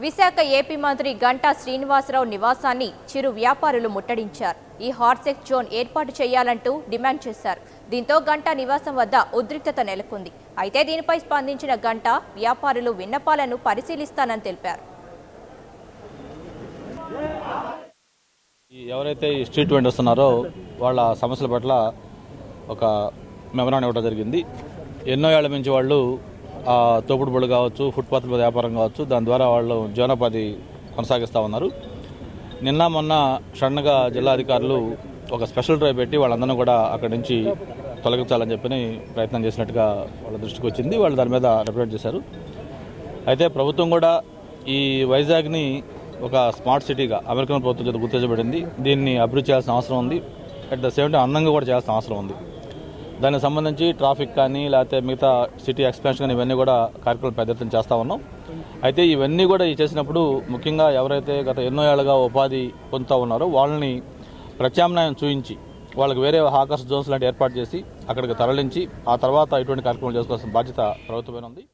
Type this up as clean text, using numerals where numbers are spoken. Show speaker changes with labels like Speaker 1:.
Speaker 1: Visakha AP మంత్రి గంటా శ్రీనివాసరావు నివాసాన్ని చిరు వ్యాపారులు ముట్టడించారు. ఈ హాట్సెక్ జోన్ ఏర్పాటు చేయాలంటూ డిమాండ్ చేశారు. దీంతో గంటా నివాసం వద్ద ఉద్రిక్తత నెలకొంది. అయితే దీనిపై స్పందించిన గంటా వ్యాపారులు విన్నపాలను పరిశీలిస్తానని తెలిపారు.
Speaker 2: ఎవరైతే ఈ స్ట్రీట్ వెండర్స్ ఉన్నారో వాళ్ళ సమస్యల పట్ల ఒక మెమరాండం ఇవ్వడం జరిగింది. ఎన్నో ఏళ్ల నుంచి వాళ్ళు తోపుడు బళ్ళు కావచ్చు, ఫుట్పాత్ల మీద వ్యాపారం కావచ్చు, దాని ద్వారా వాళ్ళు జీవనోపాధి కొనసాగిస్తూ ఉన్నారు. నిన్న మొన్న సడన్గా జిల్లా అధికారులు ఒక స్పెషల్ డ్రైవ్ పెట్టి వాళ్ళందరినీ కూడా అక్కడి నుంచి తొలగించాలని చెప్పి ప్రయత్నం చేసినట్టుగా వాళ్ళ దృష్టికి వచ్చింది. వాళ్ళు దాని మీద రిప్రజెంట్ చేశారు. అయితే ప్రభుత్వం కూడా ఈ వైజాగ్ని ఒక స్మార్ట్ సిటీగా అమెరికన్ ప్రభుత్వం చేత గుర్తించబడింది. దీన్ని అభివృద్ధి చేయాల్సిన అవసరం ఉంది. అట్ ద సేమ్ టైం అందంగా కూడా చేయాల్సిన అవసరం ఉంది. దానికి సంబంధించి ట్రాఫిక్ కానీ లేకపోతే మిగతా సిటీ ఎక్స్పాన్షన్ కానీ ఇవన్నీ కూడా కార్యక్రమాలు పెద్ద ఎత్తున చేస్తూ ఉన్నాం. అయితే ఇవన్నీ కూడా చేసినప్పుడు ముఖ్యంగా ఎవరైతే గత ఎన్నో ఏళ్ళుగా ఉపాధి పొందుతూ ఉన్నారో వాళ్ళని ప్రత్యామ్నాయం చూపించి వాళ్ళకి వేరే హాకర్స్ జోన్స్ లాంటి ఏర్పాటు చేసి అక్కడికి తరలించి ఆ తర్వాత ఇటువంటి కార్యక్రమాలు చేసుకోవాల్సిన బాధ్యత ప్రభుత్వమే ఉంది.